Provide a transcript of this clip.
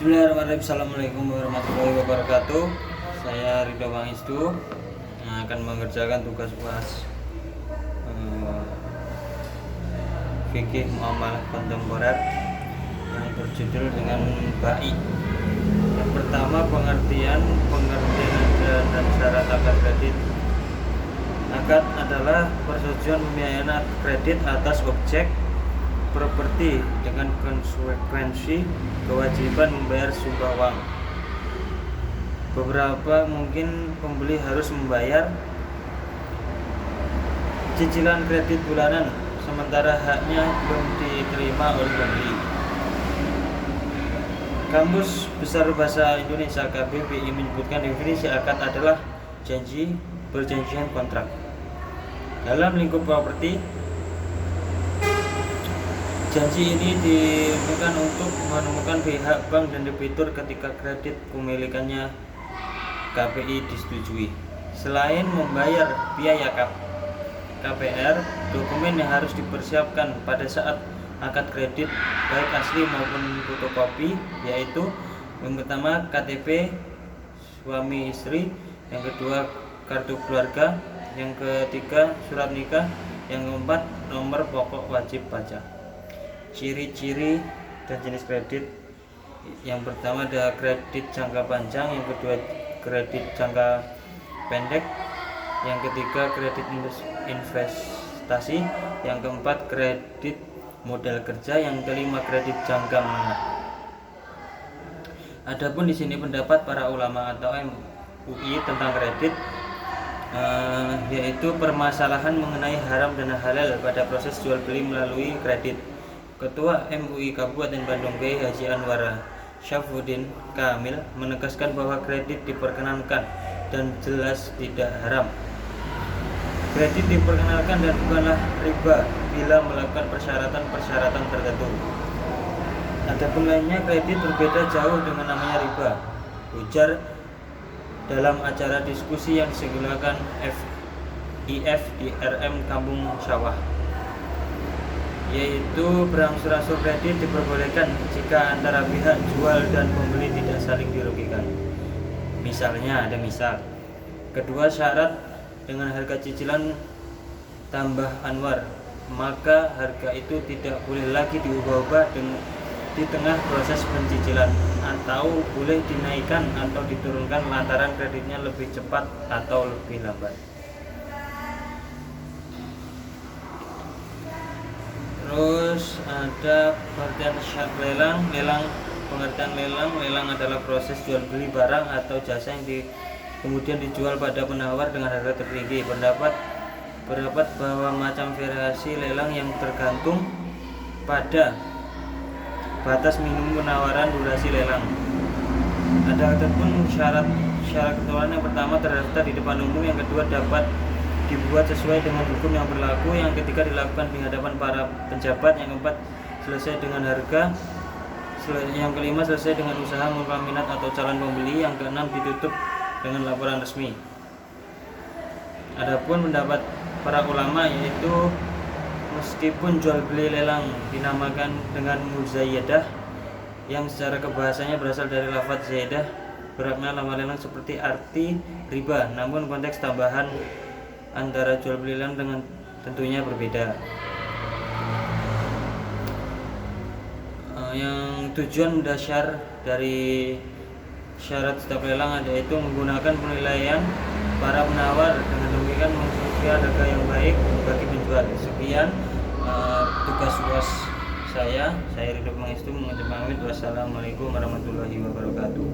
Bismillahirrahmanirrahim. Assalamualaikum warahmatullahi wabarakatuh. Saya Ridho Pangestu yang akan mengerjakan tugas UAS fikih muamalah kontemporer yang berjudul dengan baik. Yang pertama, pengertian dan syarat akad kredit. Akad adalah persetujuan pembiayaan kredit atas objek properti dengan konsekuensi kewajiban membayar sumbang uang. Beberapa mungkin pembeli harus membayar cicilan kredit bulanan sementara haknya belum diterima oleh pembeli. Kamus Besar Bahasa Indonesia KBBI menyebutkan definisi akad adalah perjanjian kontrak. Dalam lingkup properti, janji ini digunakan untuk menemukan pihak bank dan debitur ketika kredit pemilikannya KPI disetujui. Selain membayar biaya KPR, dokumen yang harus dipersiapkan pada saat akad kredit baik asli maupun fotokopi, yaitu yang pertama KTP suami istri, yang kedua kartu keluarga, yang ketiga surat nikah, yang keempat nomor pokok wajib pajak. Ciri-ciri dan jenis kredit: yang pertama ada kredit jangka panjang, yang kedua kredit jangka pendek, yang ketiga kredit investasi, yang keempat kredit modal kerja, yang kelima kredit jangka menengah. Adapun di sini pendapat para ulama atau MUI tentang kredit, yaitu permasalahan mengenai haram dan halal pada proses jual beli melalui kredit. Ketua MUI Kabupaten Bandung Kiai Haji Anwar Syafruddin Kamil menegaskan bahwa kredit diperkenankan dan jelas tidak haram. Kredit diperkenalkan dan bukanlah riba bila melakukan persyaratan tertentu. Adapun lainnya, kredit berbeda jauh dengan namanya riba, ujar dalam acara diskusi yang diselenggarakan FIF di RM Kampung Sawah, yaitu berangsur-angsur kredit diperbolehkan jika antara pihak jual dan pembeli tidak saling dirugikan. Misalnya, kedua syarat dengan harga cicilan tambah Anwar, maka harga itu tidak boleh lagi diubah-ubah di tengah proses pencicilan, atau boleh dinaikkan atau diturunkan lantaran kreditnya lebih cepat atau lebih lambat. Terus ada pengertian syarat lelang. Pengertian lelang adalah proses jual beli barang atau jasa yang kemudian dijual pada penawar dengan harga tertinggi. Berdapat bahwa macam variasi lelang yang tergantung pada batas minimum penawaran durasi lelang. Adapun syarat ketentuan yang pertama terdaftar di depan umum, yang kedua dapat dibuat sesuai dengan hukum yang berlaku, yang ketiga dilakukan di hadapan para penjabat, yang keempat selesai dengan harga, yang kelima selesai dengan usaha mengumpulkan minat atau calon pembeli, yang keenam ditutup dengan laporan resmi. Adapun pendapat para ulama, yaitu meskipun jual beli lelang dinamakan dengan muzayyadah yang secara kebahasanya berasal dari lafaz zaidah bermakna lama lelang seperti arti riba, namun konteks tambahan antara jual beli lelang dengan tentunya berbeda. Yang tujuan mendasar dari syarat setiap lelang yaitu menggunakan penilaian para penawar dengan demikian mengusulkan harga yang baik bagi penjual. Sekian tugas UAS saya Ridho Pangestu mengucapkan pamit. Wassalamualaikum warahmatullahi wabarakatuh.